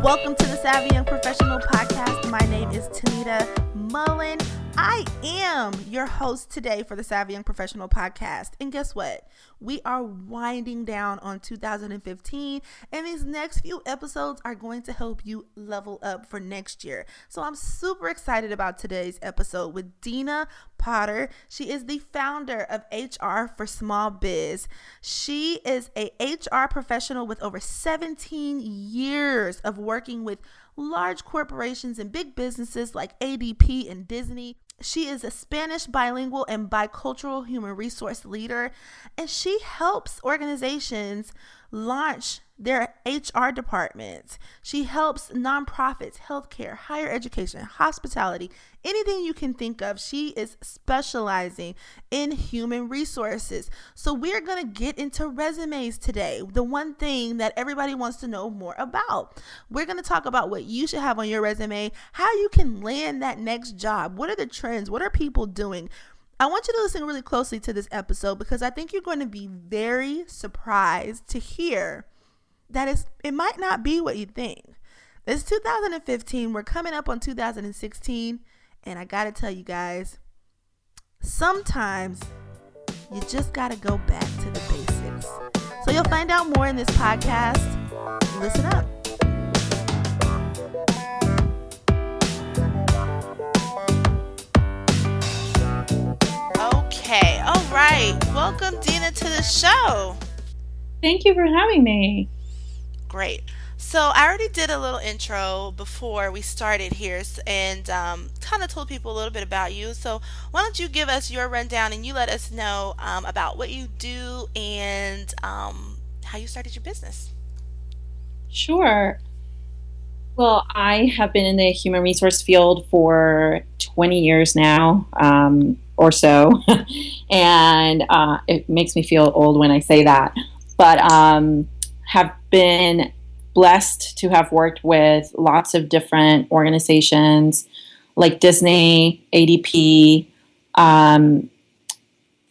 Welcome to the Savvy Young Professional Podcast. My name is Tanida Mullen. I am your host today for the Savvy Young Professional Podcast. And guess what? We are winding down on 2015, and these next few episodes are going to help you level up for next year. So I'm super excited about today's episode with Dina Potter. She is the founder of HR for Sm Biz. She is a HR professional with over 17 years of working with large corporations and big businesses like ADP and Disney. She is a Spanish bilingual and bicultural human resource leader, and she helps organizations launch their HR departments. She helps nonprofits, healthcare, higher education, hospitality, anything you can think of. She is specializing in human resources. So we're going to get into resumes today, the one thing that everybody wants to know more about. We're going to talk about what you should have on your resume, how you can land that next job. What are the trends? What are people doing? I want you to listen really closely to this episode because I think you're going to be very surprised to hear that it might not be what you think. It's 2015. We're coming up on 2016. And I got to tell you guys, sometimes you just got to go back to the basics. So you'll find out more in this podcast. Listen up. Okay. All right. Welcome, Dina, to the show. Thank you for having me. Great. So I already did a little intro before we started here and kind of told people a little bit about you. So why don't you give us your rundown and you let us know about what you do and how you started your business. Sure. Well, I have been in the human resource field for 20 years now or so. And it makes me feel old when I say that. But have been blessed to have worked with lots of different organizations like Disney, ADP,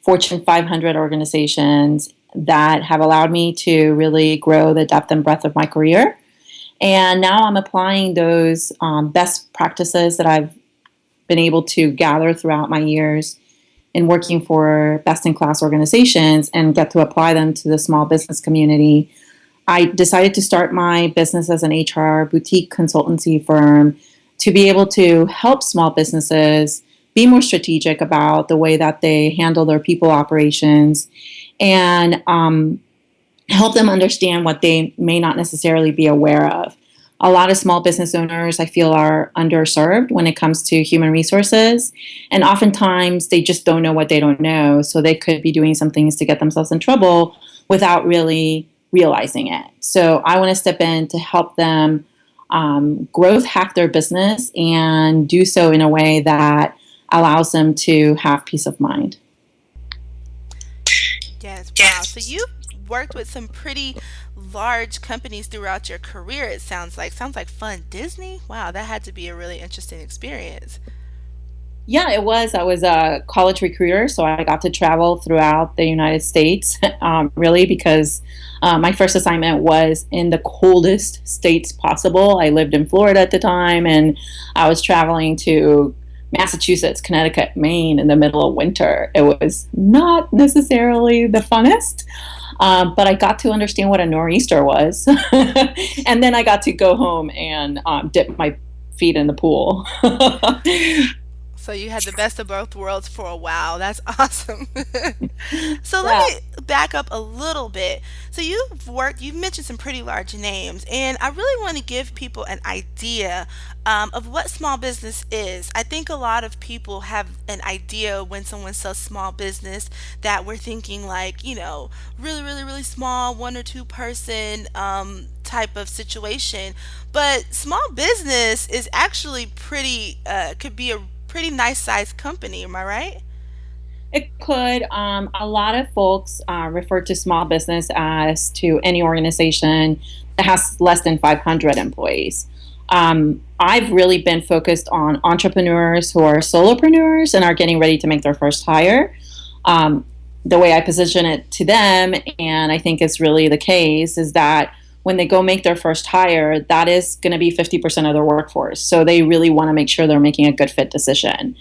Fortune 500 organizations that have allowed me to really grow the depth and breadth of my career. And now I'm applying those best practices that I've been able to gather throughout my years in working for best-in-class organizations and get to apply them to the small business community. I decided to start my business as an HR boutique consultancy firm to be able to help small businesses be more strategic about the way that they handle their people operations and help them understand what they may not necessarily be aware of. A lot of small business owners, I feel, are underserved when it comes to human resources. And oftentimes they just don't know what they don't know. So they could be doing some things to get themselves in trouble without really realizing it. So I want to step in to help them growth hack their business and do so in a way that allows them to have peace of mind. Yes, wow. So you worked with some pretty large companies throughout your career, it sounds like. Sounds like fun. Disney? Wow, that had to be a really interesting experience. Yeah, it was. I was a college recruiter, so I got to travel throughout the United States, really, because my first assignment was in the coldest states possible. I lived in Florida at the time, and I was traveling to Massachusetts, Connecticut, Maine in the middle of winter. It was not necessarily the funnest, but I got to understand what a nor'easter was. And then I got to go home and dip my feet in the pool. So you had the best of both worlds for a while. That's awesome. So let me back up a little bit. So you've mentioned some pretty large names, and I really want to give people an idea of what small business is. I think a lot of people have an idea when someone says small business that we're thinking like, really, really, really small, one or two person type of situation. But small business is actually could be a pretty nice sized company. Am I right? It could. A lot of folks refer to small business as to any organization that has less than 500 employees. I've really been focused on entrepreneurs who are solopreneurs and are getting ready to make their first hire. The way I position it to them, and I think it's really the case, is that when they go make their first hire, that is going to be 50% of their workforce. So they really want to make sure they're making a good fit decision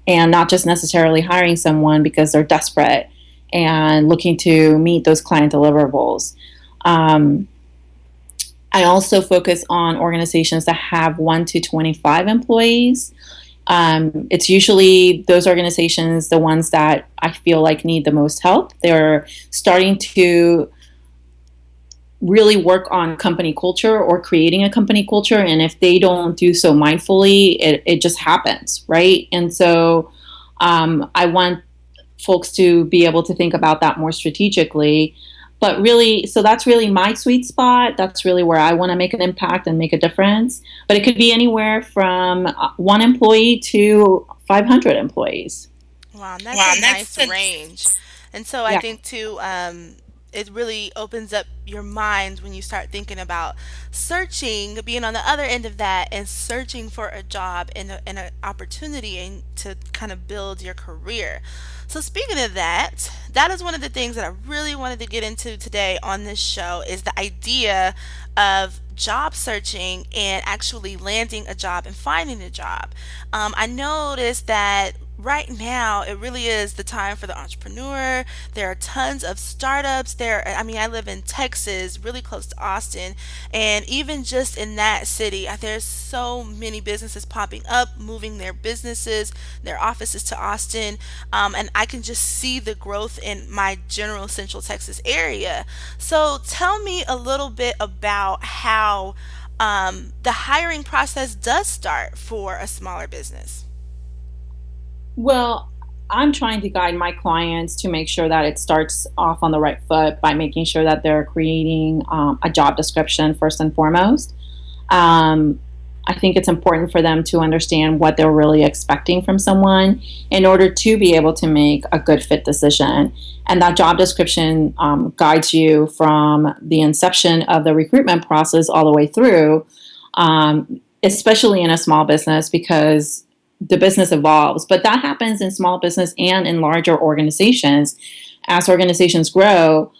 and not just necessarily hiring someone because they're desperate and looking to meet those client deliverables. Um, I also focus on organizations that have 1 to 25 employees. It's usually those organizations, the ones that I feel like need the most help. They're starting to really work on company culture or creating a company culture. And if they don't do so mindfully, it just happens, right? And so I want folks to be able to think about that more strategically. But really, so that's really my sweet spot. That's really where I want to make an impact and make a difference. But it could be anywhere from one employee to 500 employees. Wow, that's a nice range. And so I Yeah. think too, it really opens up your mind when you start thinking about searching, being on the other end of that, and searching for a job and an opportunity and to kind of build your career. So speaking of that, that is one of the things that I really wanted to get into today on this show is the idea of job searching and actually landing a job and finding a job. I noticed that right now it really is the time for the entrepreneur. There are tons of startups there. I mean, I live in Texas, really close to Austin, and even just in that city, there's so many businesses popping up, moving their businesses, their offices to Austin, and I can just see the growth in my general Central Texas area. So tell me a little bit about how the hiring process does start for a smaller business. Well, I'm trying to guide my clients to make sure that it starts off on the right foot by making sure that they're creating a job description first and foremost. Um, I think it's important for them to understand what they're really expecting from someone in order to be able to make a good fit decision. And that job description guides you from the inception of the recruitment process all the way through, especially in a small business because the business evolves. But that happens in small business and in larger organizations. As organizations grow,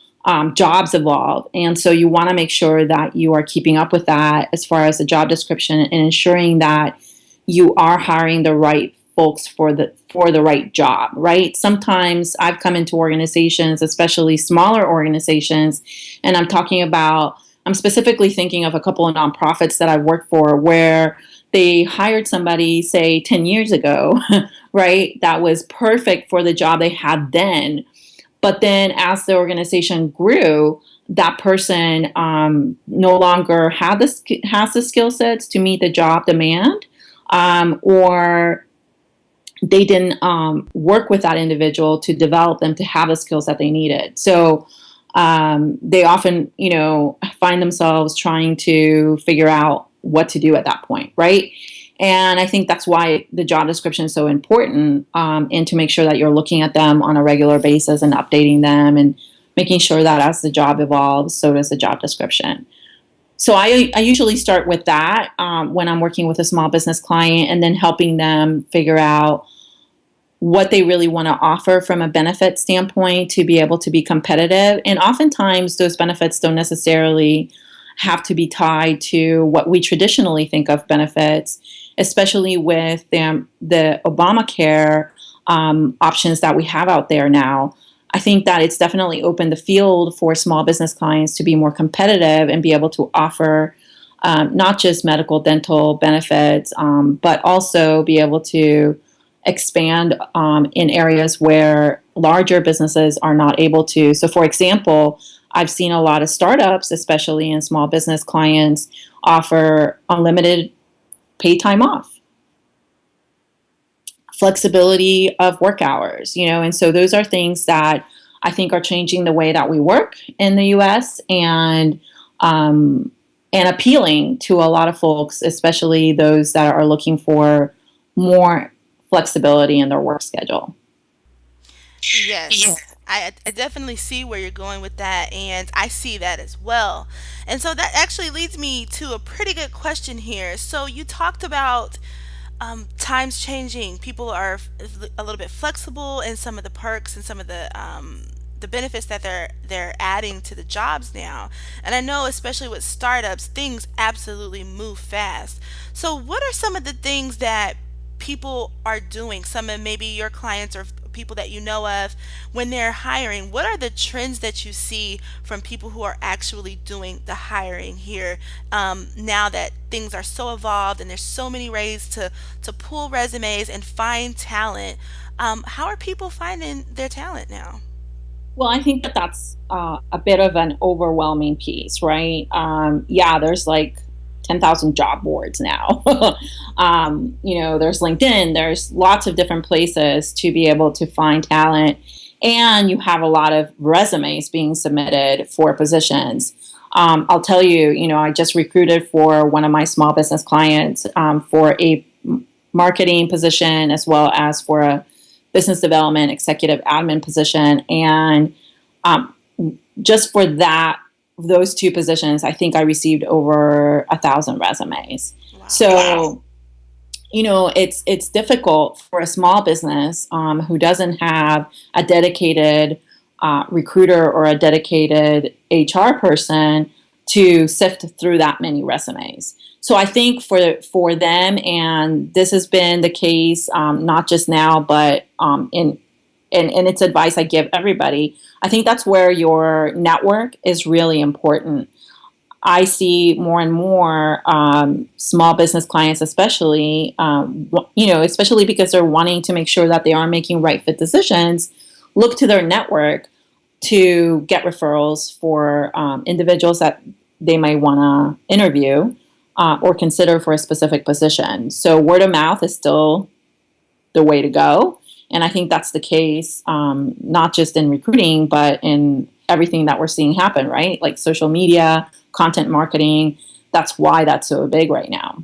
jobs evolve. And so you want to make sure that you are keeping up with that as far as the job description and ensuring that you are hiring the right folks for the right job, right? Sometimes I've come into organizations, especially smaller organizations, and I'm specifically thinking of a couple of nonprofits that I've worked for where they hired somebody, say, 10 years ago, right? That was perfect for the job they had then. But then as the organization grew, that person no longer has the skill sets to meet the job demand, or they didn't work with that individual to develop them to have the skills that they needed. So they often, find themselves trying to figure out what to do at that point, right? And I think that's why the job description is so important, and to make sure that you're looking at them on a regular basis and updating them and making sure that as the job evolves, so does the job description. So I usually start with that when I'm working with a small business client and then helping them figure out what they really want to offer from a benefit standpoint to be able to be competitive. And oftentimes those benefits don't necessarily have to be tied to what we traditionally think of benefits, especially with the Obamacare options that we have out there now. I think that it's definitely opened the field for small business clients to be more competitive and be able to offer not just medical, dental benefits, but also be able to expand in areas where larger businesses are not able to. So, for example, I've seen a lot of startups, especially in small business clients, offer unlimited paid time off, flexibility of work hours, and so those are things that I think are changing the way that we work in the U.S. And appealing to a lot of folks, especially those that are looking for more flexibility in their work schedule. Yes. I definitely see where you're going with that, and I see that as well. And so that actually leads me to a pretty good question here. So you talked about times changing. People are a little bit flexible in some of the perks and some of the the benefits that they're adding to the jobs now. And I know, especially with startups, things absolutely move fast. So what are some of the things that people are doing, some of maybe your clients or people that you know of, when they're hiring? What are the trends that you see from people who are actually doing the hiring here, now that things are so evolved and there's so many ways to pull resumes and find talent? How are people finding their talent now? Well, I think that that's a bit of an overwhelming piece, right? Yeah, there's like 10,000 job boards now. There's LinkedIn, there's lots of different places to be able to find talent. And you have a lot of resumes being submitted for positions. I'll tell you, I just recruited for one of my small business clients for a marketing position as well as for a business development executive admin position. And um, just for those two positions, I think I received over 1,000 resumes. Wow. So, it's difficult for a small business who doesn't have a dedicated recruiter or a dedicated HR person to sift through that many resumes. So I think for them, and this has been the case not just now, but in it's advice I give everybody. I think that's where your network is really important. I see more and more small business clients, especially, especially because they're wanting to make sure that they are making right fit decisions, look to their network to get referrals for individuals that they might want to interview or consider for a specific position. So word of mouth is still the way to go. And I think that's the case, not just in recruiting, but in everything that we're seeing happen, right? Like social media, content marketing. That's why that's so big right now.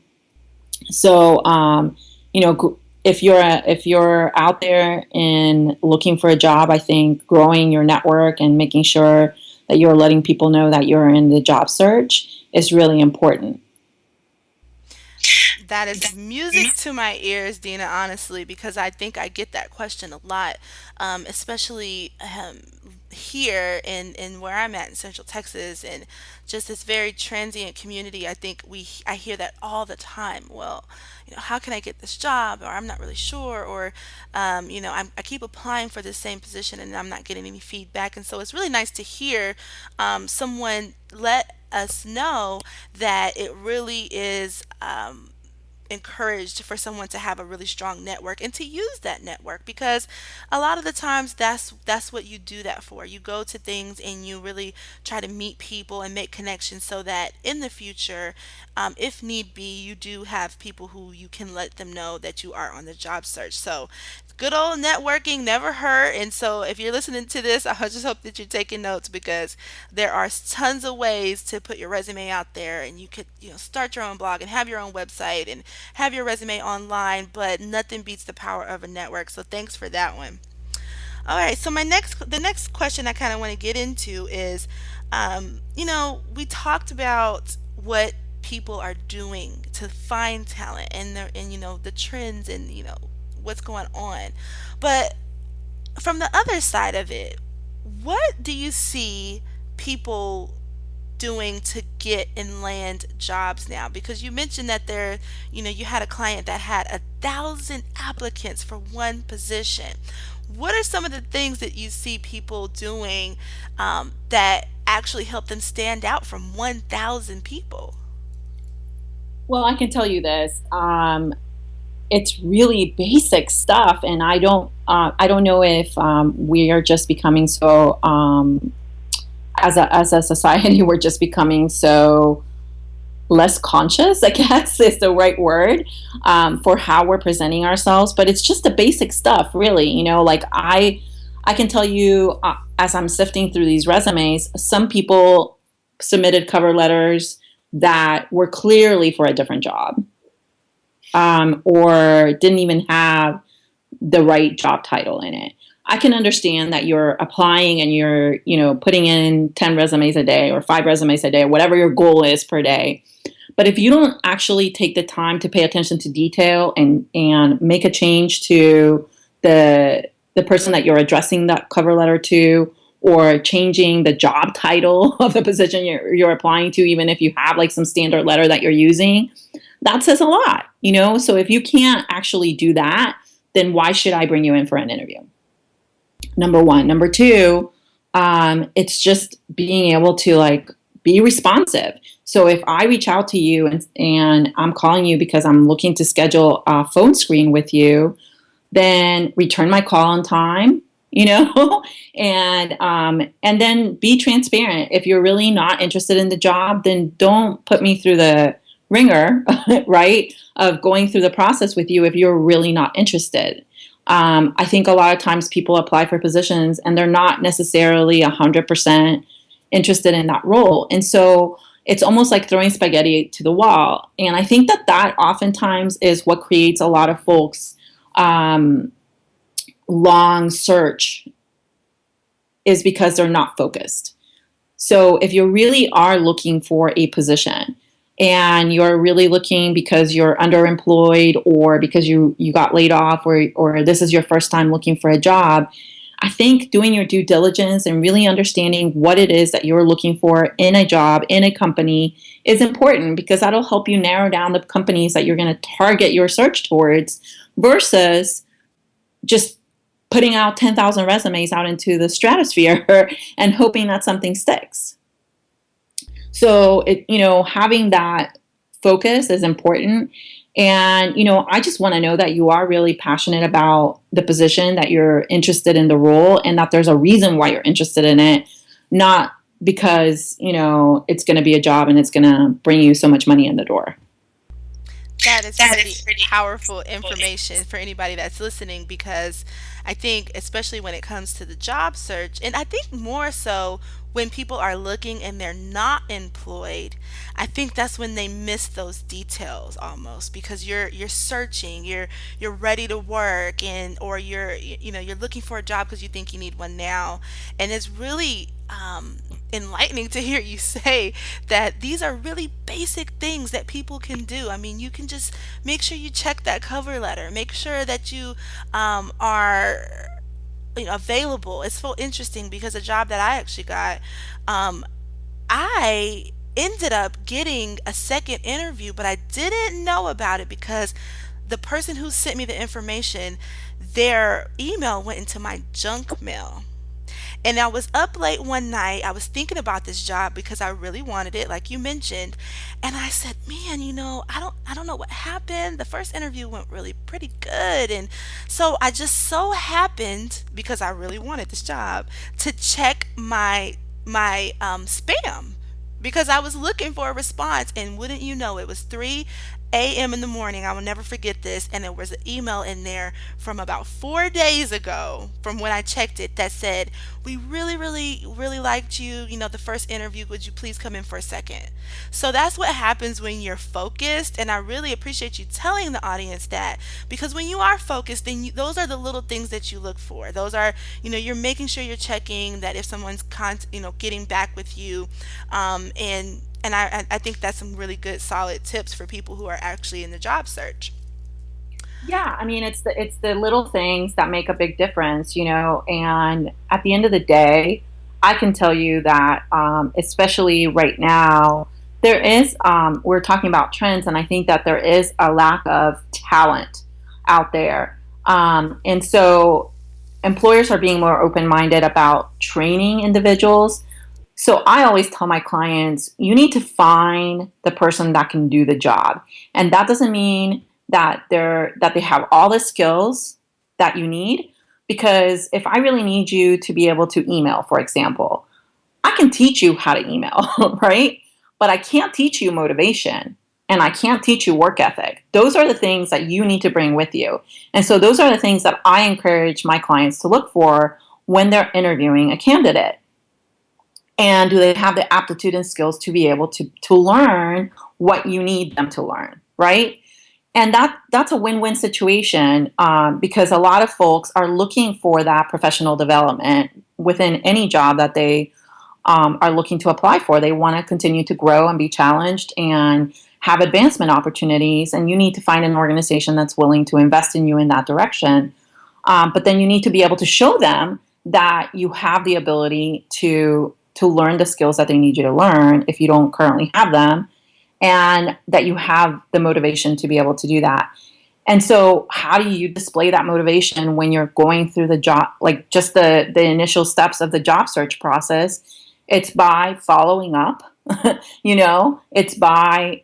So, if you're out there and looking for a job, I think growing your network and making sure that you're letting people know that you're in the job search is really important. That is music to my ears, Dina, honestly, because I think I get that question a lot, especially here in where I'm at in Central Texas, and just this very transient community. I hear that all the time. Well, how can I get this job? Or I'm not really sure. Or, I keep applying for the same position and I'm not getting any feedback. And so it's really nice to hear someone let us know that it really is. Encouraged for someone to have a really strong network and to use that network, because a lot of the times that's what you do that for. You go to things and you really try to meet people and make connections so that in the future, if need be, you do have people who you can let them know that you are on the job search. So good old networking never hurt. And so if you're listening to this, I just hope that you're taking notes, because there are tons of ways to put your resume out there, and you could, start your own blog and have your own website and have your resume online, but nothing beats the power of a network. So thanks for that one. All right, so the next question I kind of want to get into is, we talked about what people are doing to find talent, and the trends, and what's going on. But from the other side of it, what do you see people doing to get and land jobs now? Because you mentioned that you had a client that had 1,000 applicants for one position. What are some of the things that you see people doing that actually help them stand out from 1,000 people? Well, I can tell you this. It's really basic stuff, and I don't know if we are just becoming so as a society, we're just becoming so less conscious, I guess is the right word, for how we're presenting ourselves. But it's just the basic stuff, really. Like I can tell you, as I'm sifting through these resumes, some people submitted cover letters that were clearly for a different job, or didn't even have the right job title in it. I can understand that you're applying and you're, putting in 10 resumes a day or 5 resumes a day, whatever your goal is per day. But if you don't actually take the time to pay attention to detail and make a change to the person that you're addressing that cover letter to, or changing the job title of the position you're applying to, even if you have like some standard letter that you're using, that says a lot, So if you can't actually do that, then why should I bring you in for an interview? Number one. Number two, it's just being able to like be responsive. So if I reach out to you and I'm calling you because I'm looking to schedule a phone screen with you, then return my call on time, and then be transparent. If you're really not interested in the job, then don't put me through the ringer, right, of going through the process with you if you're really not interested. I think a lot of times people apply for positions and they're not necessarily 100% interested in that role. And so it's almost like throwing spaghetti to the wall. And I think that oftentimes is what creates a lot of folks' long search, is because they're not focused. So if you really are looking for a position and you're really looking because you're underemployed or because you got laid off or this is your first time looking for a job, I think doing your due diligence and really understanding what it is that you're looking for in a job, in a company, is important, because that'll help you narrow down the companies that you're going to target your search towards versus just putting out 10,000 resumes out into the stratosphere and hoping that something sticks. So, having that focus is important. And, I just want to know that you are really passionate about the position, that you're interested in the role, and that there's a reason why you're interested in it, not because, it's going to be a job and it's going to bring you so much money in the door. That is pretty powerful information for anybody that's listening, because I think, especially when it comes to the job search, and I think more so when people are looking and they're not employed, I think that's when they miss those details almost, because you're searching, you're ready to work, or you're looking for a job because you think you need one now, and it's really enlightening to hear you say that these are really basic things that people can do. I mean, you can just make sure you check that cover letter, make sure that you are available. It's so interesting because a job that I actually got, I ended up getting a second interview, but I didn't know about it because the person who sent me the information, their email went into my junk mail. And I was up late one night. I was thinking about this job because I really wanted it, like you mentioned. And I said, man, I don't know what happened. The first interview went really pretty good. And so I just so happened, because I really wanted this job, to check my spam, because I was looking for a response. And wouldn't you know, it was 3 a.m. in the morning. I will never forget this. And there was an email in there from about 4 days ago from when I checked it that said, we really, really, really liked you. The first interview, would you please come in for a second? So that's what happens when you're focused. And I really appreciate you telling the audience that, because when you are focused, then those are the little things that you look for. Those are, you're making sure you're checking that if someone's, getting back with you, and I think that's some really good, solid tips for people who are actually in the job search. Yeah, I mean, it's the little things that make a big difference, and at the end of the day, I can tell you that, especially right now, there is, we're talking about trends, and I think that there is a lack of talent out there. And so employers are being more open-minded about training individuals. So I always tell my clients, you need to find the person that can do the job. And that doesn't mean that they have all the skills that you need, because if I really need you to be able to email, for example, I can teach you how to email, right? But I can't teach you motivation, and I can't teach you work ethic. Those are the things that you need to bring with you. And so those are the things that I encourage my clients to look for when they're interviewing a candidate. And do they have the aptitude and skills to be able to learn what you need them to learn, right? And that's a win-win situation, because a lot of folks are looking for that professional development within any job that they are looking to apply for. They want to continue to grow and be challenged and have advancement opportunities, and you need to find an organization that's willing to invest in you in that direction. But then you need to be able to show them that you have the ability to learn the skills that they need you to learn if you don't currently have them, and that you have the motivation to be able to do that. And so how do you display that motivation when you're going through the job, like just the initial steps of the job search process? It's by following up, it's by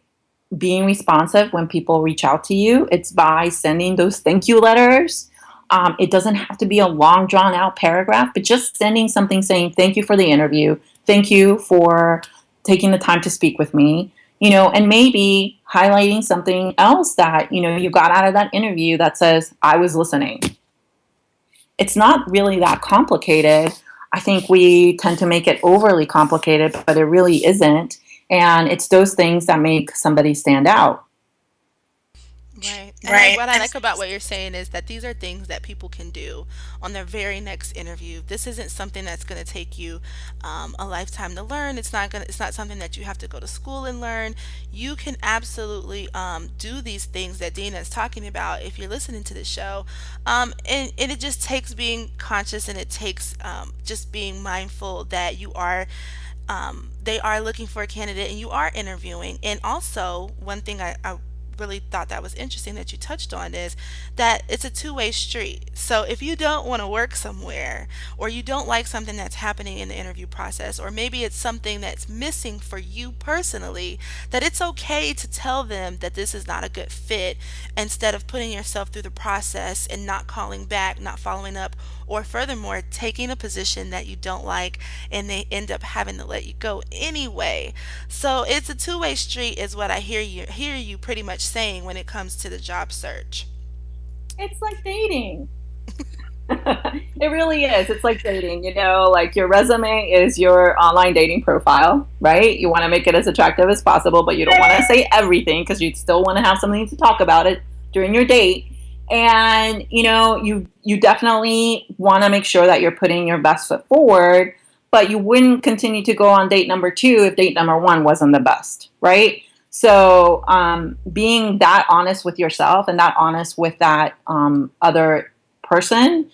being responsive when people reach out to you. It's by sending those thank you letters. It doesn't have to be a long, drawn out paragraph, but just sending something saying, thank you for the interview. Thank you for taking the time to speak with me, and maybe highlighting something else that, you got out of that interview that says, I was listening. It's not really that complicated. I think we tend to make it overly complicated, but it really isn't. And it's those things that make somebody stand out. Right. And what I like about what you're saying is that these are things that people can do on their very next interview. This isn't something that's going to take you a lifetime to learn. It's not something that you have to go to school and learn. You can absolutely do these things that Dina is talking about if you're listening to the show. And it just takes being conscious, and it takes just being mindful that they are looking for a candidate and you are interviewing. And also, one thing I really thought that was interesting that you touched on is that it's a two-way street. So if you don't want to work somewhere, or you don't like something that's happening in the interview process, or maybe it's something that's missing for you personally, that it's okay to tell them that this is not a good fit, instead of putting yourself through the process and not calling back, not following up, or furthermore taking a position that you don't like and they end up having to let you go anyway. So it's a two-way street is what I hear you pretty much saying when it comes to the job search. It's like dating. It really is. It's like dating, like your resume is your online dating profile, right? You want to make it as attractive as possible, but you don't want to say everything because you still want to have something to talk about it during your date. And, you definitely want to make sure that you're putting your best foot forward, but you wouldn't continue to go on date number 2 if date number 1 wasn't the best, right? So being that honest with yourself and that honest with that other person,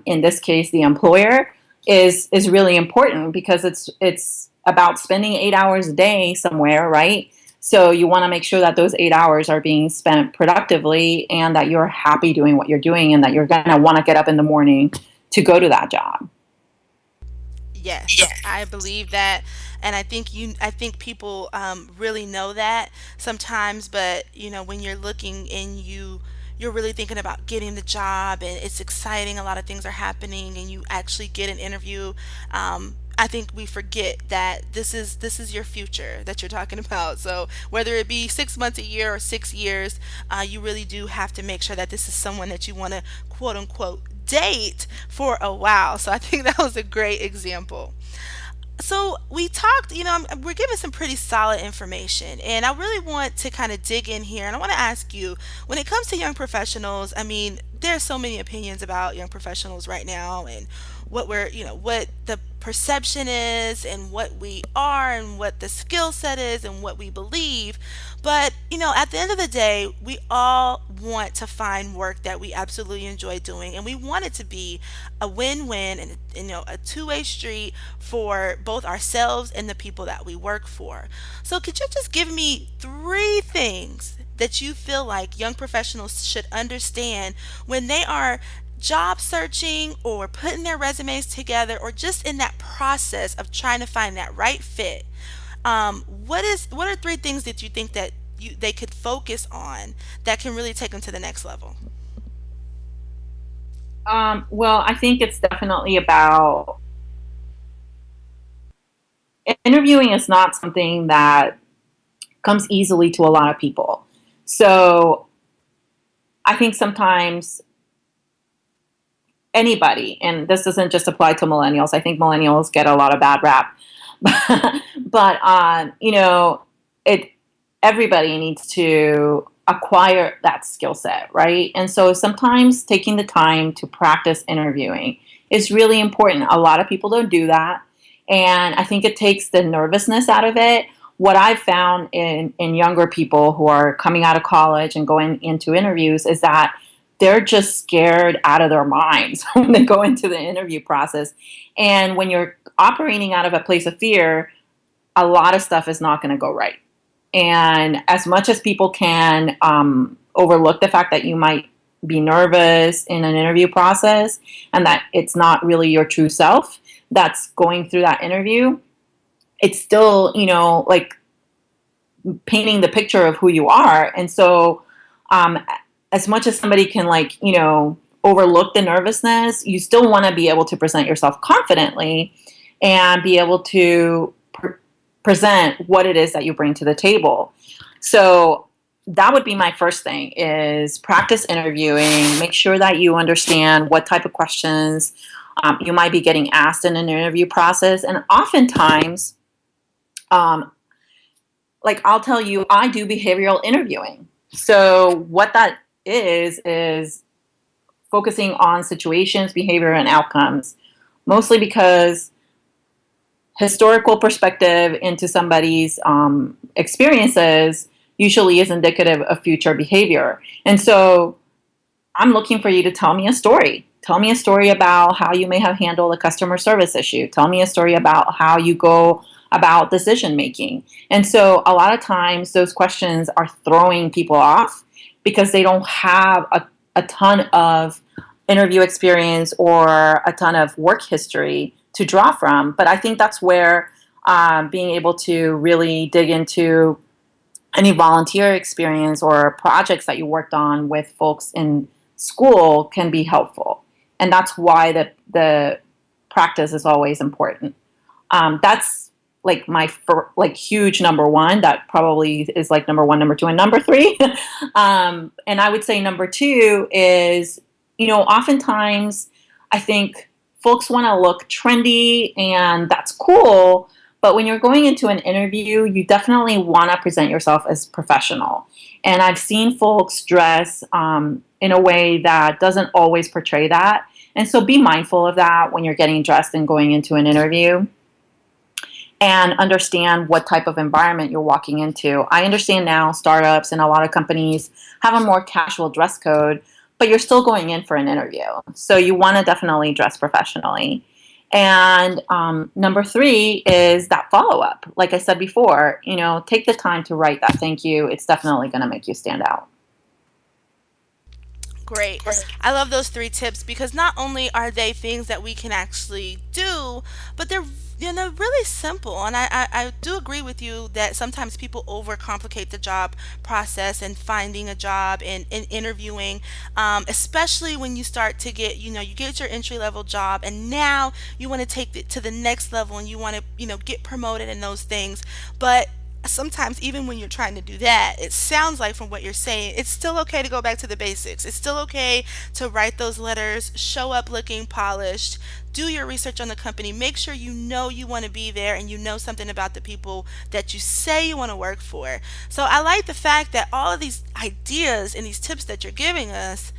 in this case, the employer, is really important, because it's about spending 8 hours a day somewhere, right? So you want to make sure that those 8 hours are being spent productively, and that you're happy doing what you're doing, and that you're going to want to get up in the morning to go to that job. Yes, I believe that, and I think people really know that sometimes. But when you're looking and you're really thinking about getting the job, and it's exciting, a lot of things are happening, and you actually get an interview. I think we forget that this is your future that you're talking about. So whether it be 6 months, a year, or 6 years, you really do have to make sure that this is someone that you want to quote unquote date for a while. So I think that was a great example. So we talked, we're giving some pretty solid information, and I really want to kind of dig in here. And I want to ask you, when it comes to young professionals, I mean, there's so many opinions about young professionals right now, and what the perception is, and what we are, and what the skill set is, and what we believe. But, at the end of the day, we all want to find work that we absolutely enjoy doing, and we want it to be a win-win, and, a two-way street for both ourselves and the people that we work for. So could you just give me 3 things that you feel like young professionals should understand when they are job searching, or putting their resumes together, or just in that process of trying to find that right fit? What are 3 things that you think that they could focus on that can really take them to the next level? Well, I think it's definitely about interviewing is not something that comes easily to a lot of people. So I think sometimes anybody, and this doesn't just apply to millennials. I think millennials get a lot of bad rap, but it everybody needs to acquire that skill set, right? And so sometimes taking the time to practice interviewing is really important. A lot of people don't do that, and I think it takes the nervousness out of it. What I've found in younger people who are coming out of college and going into interviews is that they're just scared out of their minds when they go into the interview process. And when you're operating out of a place of fear, a lot of stuff is not going to go right. And as much as people can overlook the fact that you might be nervous in an interview process and that it's not really your true self that's going through that interview, it's still, like painting the picture of who you are. And so, as much as somebody can, overlook the nervousness, you still want to be able to present yourself confidently and be able to present what it is that you bring to the table. So that would be my first thing, is practice interviewing. Make sure that you understand what type of questions you might be getting asked in an interview process. And oftentimes, I'll tell you, I do behavioral interviewing. So what that is focusing on situations, behavior, and outcomes, mostly because historical perspective into somebody's experiences usually is indicative of future behavior. And so I'm looking for you to tell me a story. Tell me a story about how you may have handled a customer service issue. Tell me a story about how you go about decision making. And so a lot of times those questions are throwing people off because they don't have a ton of interview experience or a ton of work history to draw from. But I think that's where being able to really dig into any volunteer experience or projects that you worked on with folks in school can be helpful. And that's why the practice is always important. That's my huge number one. That probably is number one, number two, and number three. And I would say number two is, oftentimes I think folks want to look trendy, and that's cool. But when you're going into an interview, you definitely want to present yourself as professional. And I've seen folks dress in a way that doesn't always portray that. And so be mindful of that when you're getting dressed and going into an interview. And understand what type of environment you're walking into. I understand now startups and a lot of companies have a more casual dress code, but you're still going in for an interview. So you want to definitely dress professionally. And number three is that follow-up. Like I said before, take the time to write that thank you. It's definitely going to make you stand out. Great. I love those three tips because not only are they things that we can actually do, but they're really simple. And I do agree with you that sometimes people overcomplicate the job process and finding a job and interviewing, especially when you start to get, you get your entry level job and now you want to take it to the next level and you want to, get promoted and those things. But sometimes even when you're trying to do that, it sounds like from what you're saying, it's still okay to go back to the basics. It's still okay to write those letters, show up looking polished, do your research on the company, make sure you want to be there and you know something about the people that you say you want to work for. So I like the fact that all of these ideas and these tips that you're giving us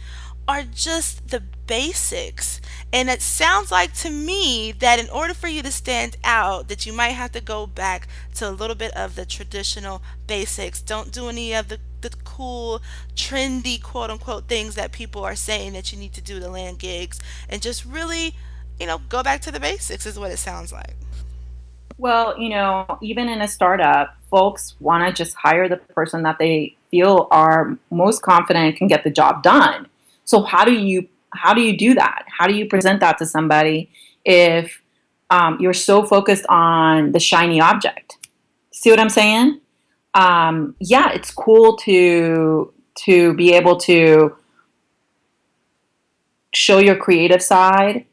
are just the basics. And it sounds like to me that in order for you to stand out, that you might have to go back to a little bit of the traditional basics. Don't do any of the cool, trendy, quote unquote, things that people are saying that you need to do to land gigs. And just really, go back to the basics is what it sounds like. Well, even in a startup, folks want to just hire the person that they feel are most confident can get the job done. So how do you do that? How do you present that to somebody if you're so focused on the shiny object? See what I'm saying? Yeah, it's cool to be able to show your creative side,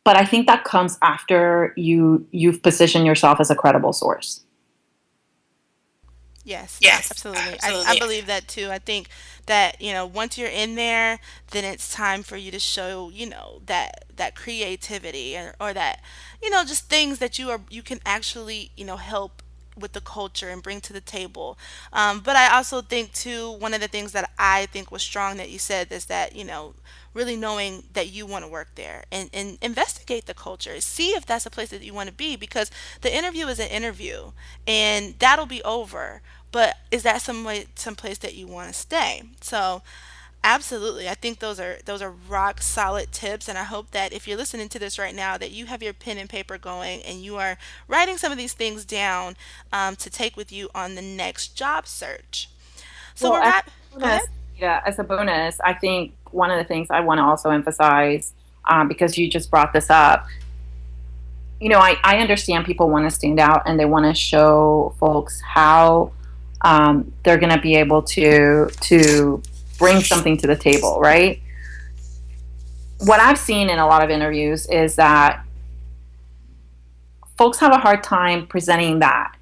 but I think that comes after you've positioned yourself as a credible source. Yes, absolutely. I believe that too. I think that, once you're in there, then it's time for you to show, that creativity or that, just things that you can actually, help with the culture and bring to the table. But I also think too, one of the things that I think was strong that you said is that, really knowing that you want to work there and investigate the culture. See if that's a place that you want to be because the interview is an interview and that'll be over. But is that some place that you want to stay? So Absolutely. I think those are rock solid tips, and I hope that if you're listening to this right now that you have your pen and paper going and you are writing some of these things down to take with you on the next job search. So Well, we're as right. a Go ahead. bonus, yeah, as a bonus, I think one of the things I want to also emphasize, because you just brought this up, I understand people want to stand out and they want to show folks how they're going to be able to bring something to the table, right? What I've seen in a lot of interviews is that folks have a hard time presenting that.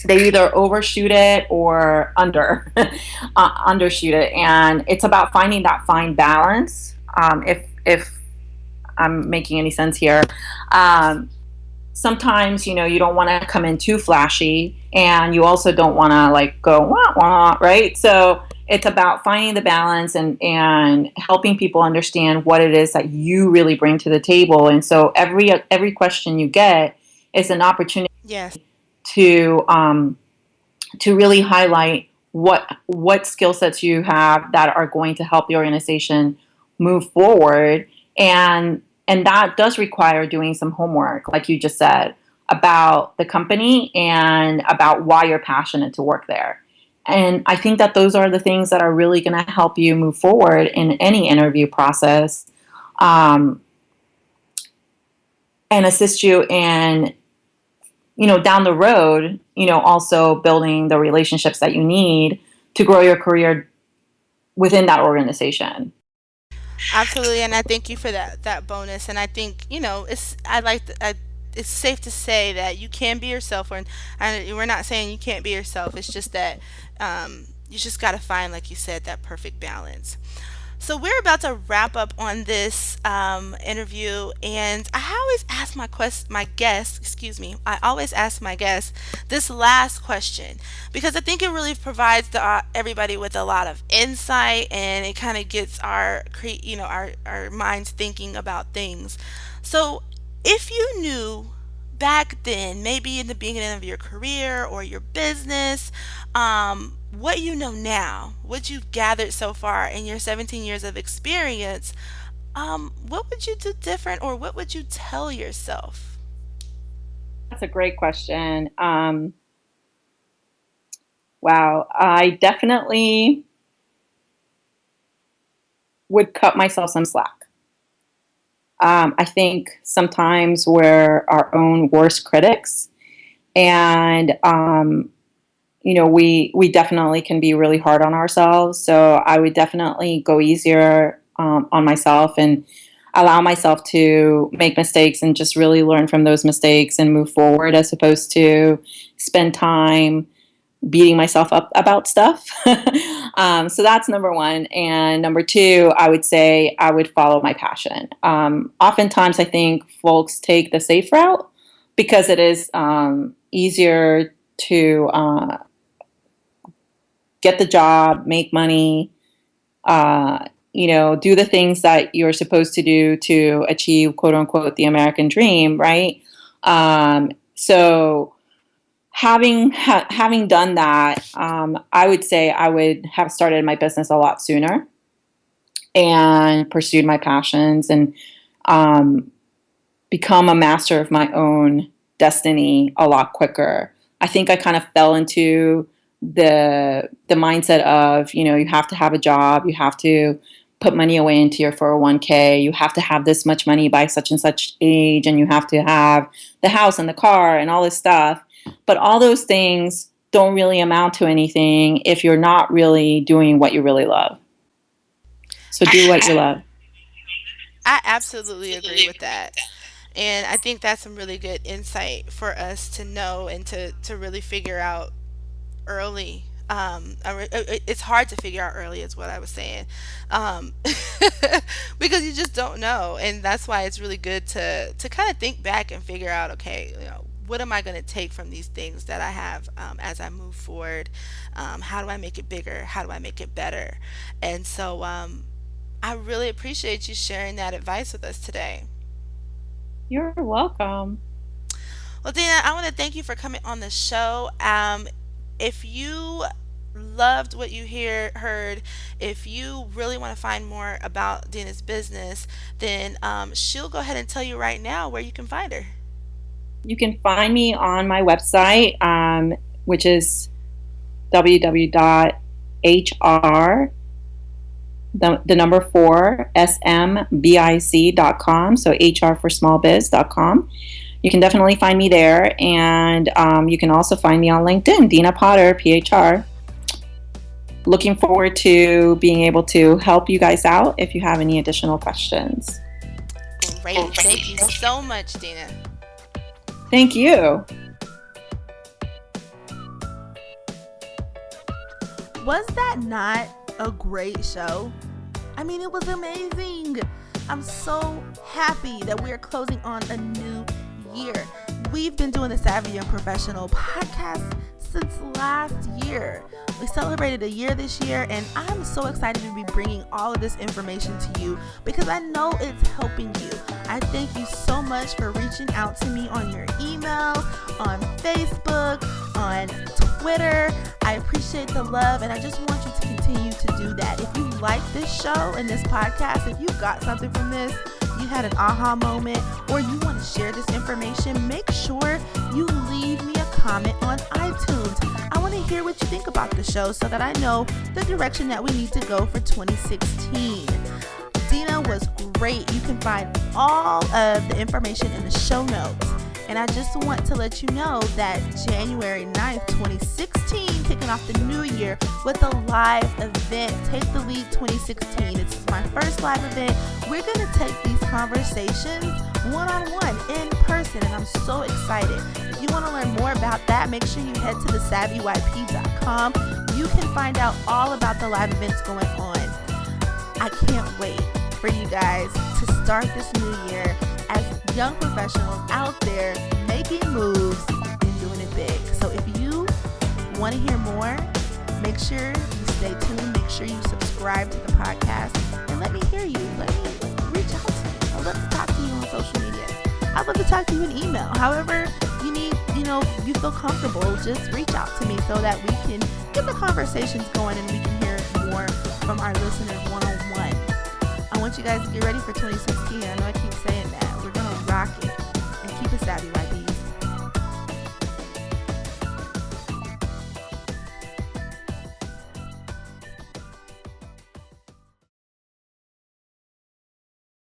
They either overshoot it or undershoot it, and it's about finding that fine balance. If I'm making any sense here, um, sometimes you don't want to come in too flashy, and you also don't want to like go wah wah, right? So it's about finding the balance and helping people understand what it is that you really bring to the table. And so every question you get is an opportunity Yes. to really highlight what skill sets you have that are going to help the organization move forward. And that does require doing some homework, like you just said, about the company and about why you're passionate to work there. And I think that those are the things that are really going to help you move forward in any interview process, um, and assist you in down the road, also building the relationships that you need to grow your career within that organization. Absolutely, and I thank you for that bonus. And I think it's safe to say that you can be yourself, and we're not saying you can't be yourself. It's just that you just got to find, like you said, that perfect balance. So we're about to wrap up on this interview, and I always ask my guests, excuse me, I always ask my guests this last question because I think it really provides everybody with a lot of insight, and it kind of gets our minds thinking about things. So if you knew back then, maybe in the beginning of your career or your business, what you know now, what you've gathered so far in your 17 years of experience, what would you do different or what would you tell yourself? That's a great question. Wow, I definitely would cut myself some slack. I think sometimes we're our own worst critics, and we definitely can be really hard on ourselves. So I would definitely go easier on myself and allow myself to make mistakes and just really learn from those mistakes and move forward, as opposed to spend time beating myself up about stuff. So that's number one. And number two, I would say I would follow my passion. Oftentimes, I think folks take the safe route because it is easier to get the job, make money, do the things that you're supposed to do to achieve, quote unquote, the American dream, right? So having done that, I would say I would have started my business a lot sooner and pursued my passions and um, become a master of my own destiny a lot quicker. I think I kind of fell into the mindset of, you have to have a job, you have to put money away into your 401k, you have to have this much money by such and such age, and you have to have the house and the car and all this stuff. But all those things don't really amount to anything if you're not really doing what you really love. So I, do what you love. I absolutely agree with that. And I think that's some really good insight for us to know and to really figure out early. It's hard to figure out early, is what I was saying, um, because you just don't know, and that's why it's really good to kind of think back and figure out, okay, what am I going to take from these things that I have as I move forward? How do I make it bigger? How do I make it better? And so I really appreciate you sharing that advice with us today. You're welcome. Well, Dina, I want to thank you for coming on the show. If you loved what you heard, if you really want to find more about Dina's business, then she'll go ahead and tell you right now where you can find her. You can find me on my website, which is www.hr, the number 4, smbiz.com. So HR for small biz.com. You can definitely find me there. And you can also find me on LinkedIn, Dina Potter, PHR. Looking forward to being able to help you guys out if you have any additional questions. Great. Thank you so much, Dina. Thank you. Was that not a great show? I mean, it was amazing. I'm so happy that we're closing on a new year. We've been doing the Savvy Young Professional podcast since last year. We celebrated a year this year, and I'm so excited to be bringing all of this information to you because I know it's helping you. I thank you so much for reaching out to me on your email, on Facebook, on Twitter. I appreciate the love, and I just want you to continue to do that. If you like this show and this podcast, if you got something from this, you had an aha moment, or you want to share this information, make sure you leave me a comment on iTunes. I want to hear what you think about the show so that I know the direction that we need to go for 2016. Dina was great. You can find all of the information in the show notes. And I just want to let you know that January 9th, 2016, kicking off the new year with a live event, Take the Lead 2016. This is my first live event. We're going to take these conversations one-on-one, in person, and I'm so excited. If you want to learn more about that, make sure you head to thesavvyYP.com. You can find out all about the live events going on. I can't wait for you guys to start this new year as young professionals out there making moves and doing it big. So if you want to hear more, make sure you stay tuned. Make sure you subscribe to the podcast and let me hear you. Let me reach out to you. I'd love to talk to you on social media. I'd love to talk to you in email. However you need, you feel comfortable, just reach out to me so that we can get the conversations going and we can hear more from our listeners one-on-one. I want you guys to get ready for 2016. I know I keep saying that.